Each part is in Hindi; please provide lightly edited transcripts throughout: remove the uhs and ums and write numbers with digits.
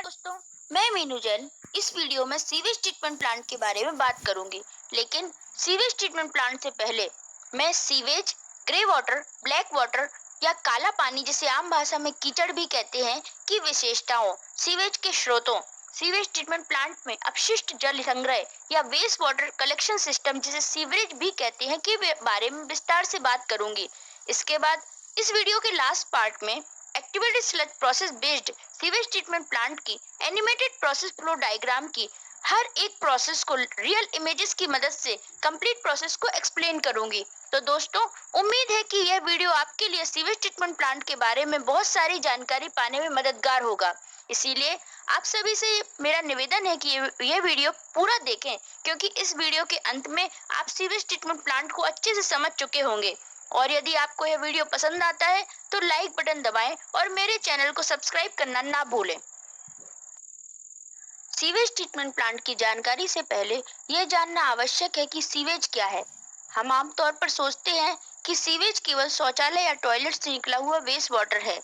दोस्तों, मैं मीनू जैन। इस वीडियो में सीवेज ट्रीटमेंट प्लांट के बारे में बात करूंगी। लेकिन सीवेज ट्रीटमेंट प्लांट से पहले मैं sewage, grey water, black water या काला पानी, जिसे आम भाषा में कीचड़ भी कहते हैं, की विशेषताओं, सीवेज के स्रोतों, सीवेज ट्रीटमेंट प्लांट में अपशिष्ट जल संग्रह या वेस्ट वाटर कलेक्शन सिस्टम, जिसे सीवरेज भी कहते हैं, के बारे में विस्तार से बात करूंगी। इसके बाद इस वीडियो के लास्ट पार्ट में activated sludge process based sewage treatment plant की एनिमेटेड प्रोसेस फ्लो डायग्राम की हर एक प्रोसेस को रियल इमेजेस की मदद से कंप्लीट प्रोसेस को एक्सप्लेन करूंगी। तो दोस्तों, उम्मीद है कि यह वीडियो आपके लिए सीवेज ट्रीटमेंट प्लांट के बारे में बहुत सारी जानकारी पाने में मददगार होगा। इसीलिए आप सभी से मेरा निवेदन है कि ये वीडियो पूरा देखें, क्योंकि इस वीडियो के अंत में आप सीवेज ट्रीटमेंट प्लांट को अच्छे से समझ चुके होंगे। और यदि आपको यह वीडियो पसंद आता है तो लाइक बटन दबाएं और मेरे चैनल को सब्सक्राइब करना ना भूलें। सीवेज ट्रीटमेंट प्लांट की जानकारी से पहले यह जानना आवश्यक है कि सीवेज क्या है। हम आमतौर पर सोचते हैं कि सीवेज केवल शौचालय या टॉयलेट से निकला हुआ वेस्ट वाटर है,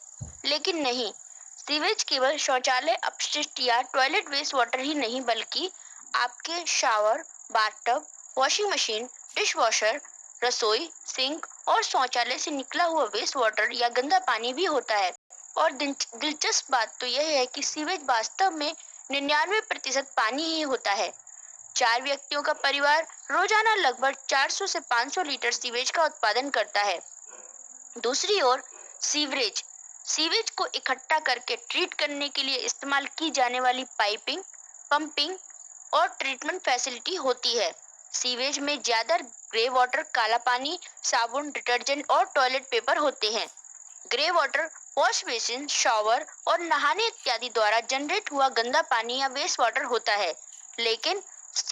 लेकिन नहीं। सीवेज केवल शौचालय अपशिष्ट या टॉयलेट वेस्ट वाटर ही नहीं, बल्कि आपके shower, bathtub, washing machine, dish washer, रसोई, सिंक और शौचालय से निकला हुआ वेस्ट वाटर या गंदा पानी भी होता है। और दिलचस्प बात तो यह है कि सीवेज वास्तव में 99% पानी ही होता है। 4 व्यक्तियों का परिवार रोजाना लगभग 400 से 500 लीटर सीवेज का उत्पादन करता है। दूसरी ओर सीवरेज, सीवेज को इकट्ठा करके ट्रीट करने के लिए इस्तेमाल की जाने वाली पाइपिंग, पंपिंग और ट्रीटमेंट फैसिलिटी होती है। सीवेज में ज्यादा ग्रे वाटर, काला पानी, साबुन, डिटर्जेंट और टॉयलेट पेपर होते हैं। Grey water wash basin, shower और नहाने इत्यादि द्वारा जनरेट हुआ गंदा पानी या वेस्ट वाटर होता है। लेकिन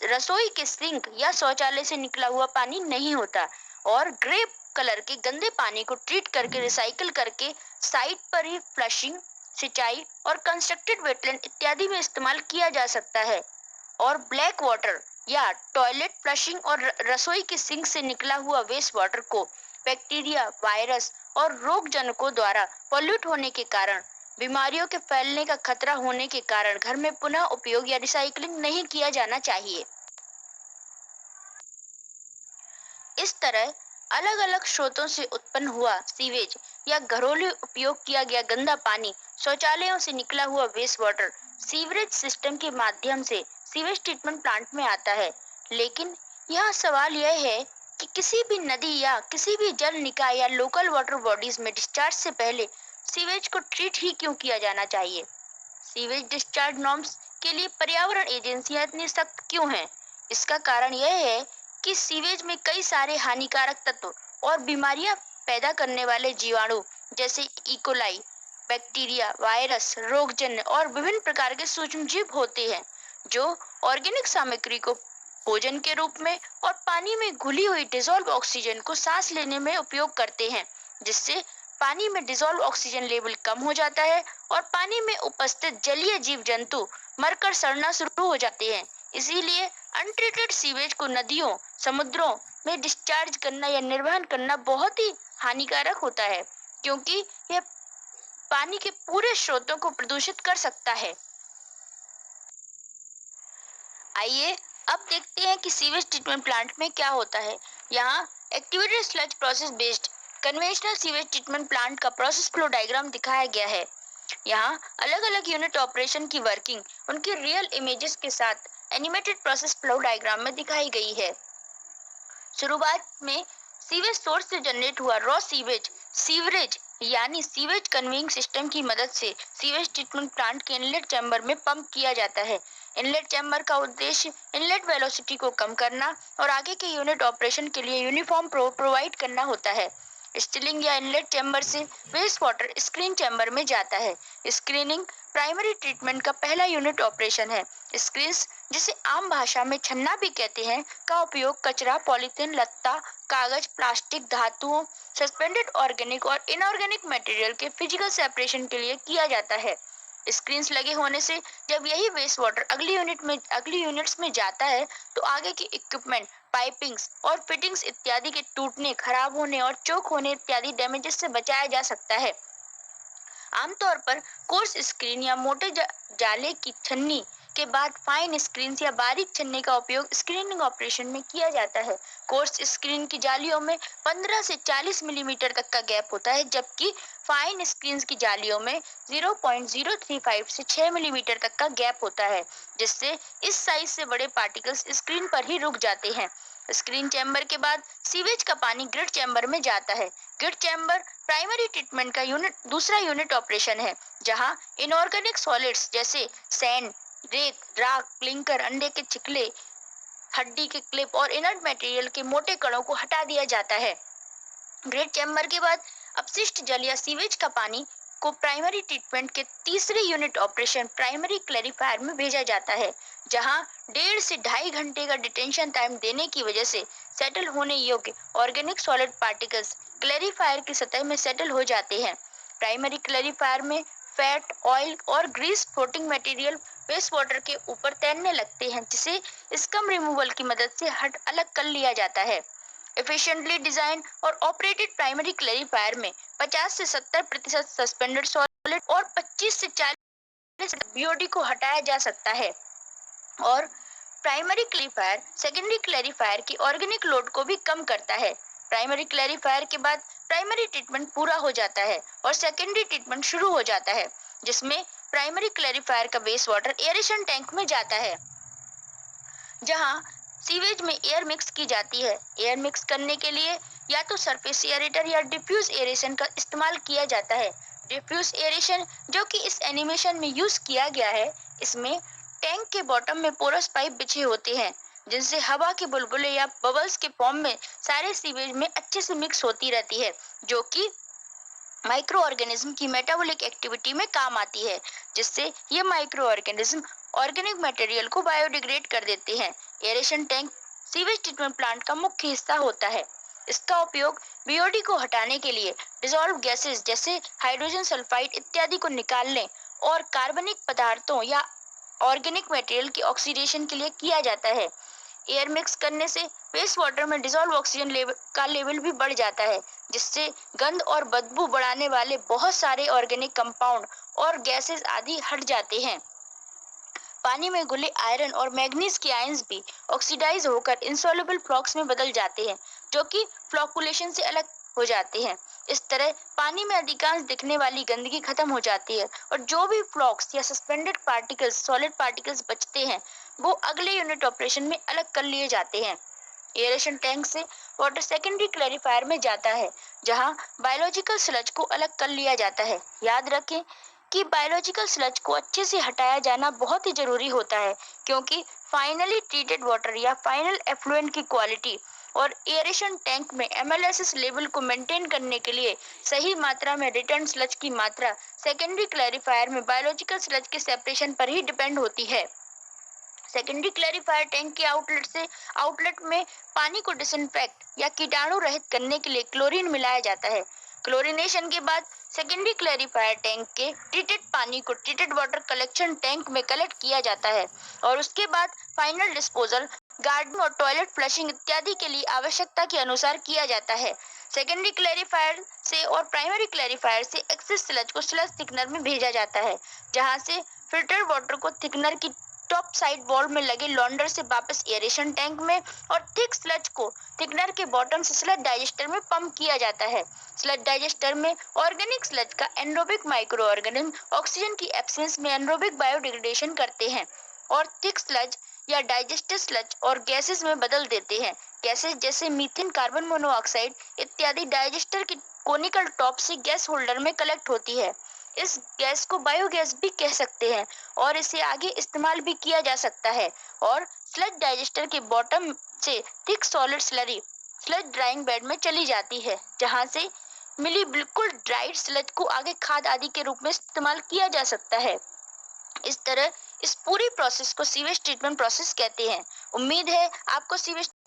रसोई के सिंक या शौचालय से निकला हुआ पानी नहीं होता। और ग्रे कलर के गंदे पानी को ट्रीट करके रिसाइकल करके साइट पर ही फ्लशिंग, सिंचाई और कंस्ट्रक्टेड वेटलैंड इत्यादि में इस्तेमाल किया जा सकता है। और ब्लैक वाटर या टॉयलेट फ्लशिंग और रसोई के सिंक से निकला हुआ वेस्ट वाटर को बैक्टीरिया, वायरस और रोगजनकों द्वारा पॉल्यूट होने के कारण, बीमारियों के फैलने का खतरा होने के कारण घर में पुनः उपयोग या रिसाइकलिंग नहीं किया जाना चाहिए। इस तरह अलग अलग स्रोतों से उत्पन्न हुआ सीवेज या घरेलू उपयोग किया गया गंदा पानी, शौचालयों से निकला हुआ वेस्ट वाटर सीवरेज सिस्टम के माध्यम से सीवेज ट्रीटमेंट प्लांट में आता है। लेकिन यहाँ सवाल यह है कि किसी भी नदी या किसी भी जल निकाय या लोकल वाटर बॉडीज में डिस्चार्ज से पहले सीवेज को ट्रीट ही क्यों किया जाना चाहिए? सीवेज डिस्चार्ज नॉर्म्स के लिए पर्यावरण एजेंसियां इतनी सख्त क्यों हैं? इसका कारण यह है कि सीवेज में कई सारे हानिकारक तत्व और बीमारियां पैदा करने वाले जीवाणु, जैसे इकोलाई, बैक्टीरिया, वायरस, रोगजन्य और विभिन्न प्रकार के सूक्ष्मजीव होते हैं, जो ऑर्गेनिक सामग्री को भोजन के रूप में और पानी में घुली हुई डिसॉल्व ऑक्सीजन को सांस लेने में उपयोग करते हैं, जिससे पानी में डिसॉल्व ऑक्सीजन लेवल कम हो जाता है और पानी में उपस्थित जलीय जीव जंतु मरकर सड़ना शुरू हो जाते हैं। इसीलिए अनट्रीटेड सीवेज को नदियों, समुद्रों में डिस्चार्ज करना या निर्वहन करना बहुत ही हानिकारक होता है, क्योंकि यह पानी के पूरे स्रोतों को प्रदूषित कर सकता है। आइए अब देखते हैं कि सीवेज ट्रीटमेंट प्लांट में क्या होता है। यहाँ activated sludge process based conventional sewage treatment plant का प्रोसेस फ्लो डायग्राम दिखाया गया है। यहाँ अलग अलग यूनिट ऑपरेशन की वर्किंग उनकी रियल इमेजेस के साथ एनिमेटेड प्रोसेस फ्लो डायग्राम में दिखाई गई है। शुरुआत में सीवेज सोर्स से जनरेट हुआ रॉ सीवेज सीवरेज यानी सीवेज कन्वेइंग सिस्टम की मदद से सीवेज ट्रीटमेंट प्लांट के इनलेट चैम्बर में पंप किया जाता है। इनलेट चैम्बर का उद्देश्य इनलेट वेलोसिटी को कम करना और आगे के यूनिट ऑपरेशन के लिए यूनिफॉर्म प्रोवाइड करना होता है। स्टिलिंग या इनलेट चैम्बर से वेस्ट वाटर स्क्रीन चैम्बर में जाता है। स्क्रीनिंग प्राइमरी ट्रीटमेंट का पहला यूनिट ऑपरेशन है। स्क्रीन्स, जिसे आम भाषा में छन्ना भी कहते हैं, का उपयोग कचरा, पॉलीथीन, लत्ता, कागज, प्लास्टिक, धातुओं, सस्पेंडेड ऑर्गेनिक और इनऑर्गेनिक मटेरियल के फिजिकल सेपरेशन के लिए किया जाता है। स्क्रीन्स लगे होने से जब यही वेस्ट वाटर अगली यूनिट्स में जाता है, तो आगे की इक्विपमेंट, पाइपिंग्स और फिटिंग्स इत्यादि के टूटने, खराब होने और चोक होने इत्यादि डैमेजेस से बचाया जा सकता है। आमतौर पर कोर्स स्क्रीन या मोटे जाले की छन्नी के बाद फाइन स्क्रीन या बारीक छन्नी का उपयोग स्क्रीनिंग ऑपरेशन में किया जाता है। कोर्स स्क्रीन की जालियों में 15 से 40 मिलीमीटर तक का गैप होता है, जबकि फाइन स्क्रीन की जालियों में 0.035 से 6 मिलीमीटर तक का गैप होता है, जिससे इस साइज से बड़े पार्टिकल्स स्क्रीन पर ही रुक जाते हैं। स्क्रीन चैम्बर के बाद सीवेज का पानी ग्रिड चैम्बर में जाता है। ग्रिड चैम्बर प्राइमरी ट्रीटमेंट का दूसरा यूनिट ऑपरेशन है, जहां इनऑर्गेनिक सॉलिड्स जैसे सैंड, रेत, राख, क्लिंकर, अंडे के छिकले, हड्डी के क्लिप और इनर्ट मटेरियल के मोटे कणों को हटा दिया जाता है। ग्रेट चैम्बर के बाद अपशिष्ट जल या सीवेज का पानी को प्राइमरी ट्रीटमेंट के तीसरे यूनिट ऑपरेशन प्राइमरी क्लैरिफायर में भेजा जाता है, जहां 1.5 से 2.5 घंटे का डिटेंशन टाइम देने की वजह से सेटल होने योग्य ऑर्गेनिक सॉलिड पार्टिकल्स क्लैरिफायर की सतह में सेटल हो जाते हैं। प्राइमरी क्लैरिफायर में फैट, ऑयल और grease floating material waste water के ऊपर तैरने लगते हैं, जिसे स्कम रिमूवल की मदद से हट अलग कर लिया जाता है। एफिशिएंटली डिजाइन और ऑपरेटेड प्राइमरी क्लैरिफायर में 50 से 70% सस्पेंडेड सॉलिड और 25 से 40 बीओडी को हटाया जा सकता है। और प्राइमरी क्लैरिफायर सेकेंडरी क्लैरिफायर की ऑर्गेनिक लोड को भी कम करता है। प्राइमरी क्लैरिफायर के बाद प्राइमरी ट्रीटमेंट पूरा हो जाता है और सेकेंडरी ट्रीटमेंट शुरू हो जाता है, जिसमें प्राइमरी क्लैरिफायर का वेस्ट वाटर एरेशन टैंक में जाता है, जहां सीवेज में एयर मिक्स की जाती है। एयर मिक्स करने के लिए या तो सरफेस एरेटर या डिफ्यूज एरेशन का इस्तेमाल किया जाता है। डिफ्यूज एरेशन, जो कि इस एनिमेशन में यूज किया गया है, इसमें टैंक के बॉटम में पोरस पाइप बिछे होते हैं, जिनसे हवा के बुलबुले या बबल्स के फॉर्म में सारे सीवेज में अच्छे से मिक्स होती रहती है, जो कि माइक्रो ऑर्गेनिज्म की मेटाबॉलिक एक्टिविटी में काम आती है, जिससे ये माइक्रो ऑर्गेनिज्म ऑर्गेनिक मटेरियल को बायोडिग्रेड कर देते हैं। Aeration tank sewage treatment plant का मुख्य हिस्सा होता है। इसका उपयोग बीओडी को हटाने के लिए, डिसॉल्व गैसेस जैसे हाइड्रोजन सल्फाइड इत्यादि को निकालने और कार्बनिक पदार्थों या ऑर्गेनिक मटेरियल की ऑक्सीडेशन के लिए किया जाता है। एयर मिक्स करने से वेस्ट वाटर में डिसॉल्व ऑक्सीजन लेवल भी बढ़ जाता है, जिससे गंध और बदबू बढ़ाने वाले बहुत सारे ऑर्गेनिक कंपाउंड और गैसेस आदि हट जाते हैं। पानी में घुले आयरन और मैग्नीज के आयंस भी ऑक्सीडाइज होकर इंसॉल्युबल फ्लॉक्स में बदल जाते हैं, जो कि फ्लॉकुलेशन से अलग हो जाते हैं। इस तरह पानी में अधिकांश दिखने वाली गंदगी खत्म हो जाती है और जो भी फ्लॉक्स या सस्पेंडेड पार्टिकल्स, सॉलिड पार्टिकल्स बचते हैं, वो अगले यूनिट ऑपरेशन में अलग कर लिए जाते हैं। एरेशन टैंक से वाटर सेकेंडरी क्लैरिफायर में जाता है, जहां बायोलॉजिकल स्लज को अलग कर लिया जाता है। याद रखें कि बायोलॉजिकल स्लज को अच्छे से हटाया जाना बहुत ही जरूरी होता है, क्योंकि फाइनली ट्रीटेड वाटर या फाइनल एफ्लुएंट की क्वालिटी और एरेशन टैंक में एमएलएसएस लेवल को मेंटेन करने के लिए सही मात्रा में रिटर्न स्लज की मात्रा सेकेंडरी क्लैरिफायर में बायोलॉजिकल स्लज के सेपरेशन पर ही डिपेंड होती है। सेकेंडरी क्लैरिफायर टैंक के आउटलेट में पानी को डिसइंफेक्ट या कीटाणु रहित करने के लिए क्लोरीन मिलाया जाता है। क्लोरीनेशन के बाद सेकेंडरी क्लैरिफायर टैंक के ट्रीटेड पानी को ट्रीटेड वाटर कलेक्शन टैंक में कलेक्ट किया जाता है और उसके बाद फाइनल डिस्पोजल गार्डन और टॉयलेट फ्लशिंग इत्यादि के लिए आवश्यकता के अनुसार किया जाता है। सेकेंडरी क्लैरिफायर से और प्राइमरी क्लैरिफायर से एक्सेस स्लज को स्लज थिकनर में भेजा जाता है, जहां से फिल्टर वाटर को थिकनर की टॉप साइड वॉल में लगे लॉन्डर से वापस एरेशन टैंक में और थिक स्लज को थिकनर के बॉटम से स्लज डाइजेस्टर में पंप किया जाता है। स्लज डाइजेस्टर में ऑर्गेनिक स्लज का एनरोबिक माइक्रो ऑर्गेनिज्म ऑक्सीजन की एब्सेंस में एनरोबिक बायोडिग्रेडेशन करते हैं और थिक स्लज या डाइजेस्टेड स्लज और गैसेस में बदल देते हैं। गैसेस जैसे मीथेन, कार्बन मोनोऑक्साइड इत्यादि डाइजेस्टर की कोनिकल टॉप से गैस होल्डर में कलेक्ट होती है। इस गैस को बायोगैस भी कह सकते हैं और इसे आगे इस्तेमाल भी किया जा सकता है और स्लज डाइजेस्टर के बॉटम से thick solid slurry sludge drawing bed में चली जाती है, जहां से मिली बिल्कुल ड्राइड स्लज को आगे खाद आदि के रूप में इस्तेमाल किया जा सकता है। इस तरह इस पूरी प्रोसेस को सीवेज ट्रीटमेंट प्रोसेस कहते हैं। उम्मीद है आपको सीवेज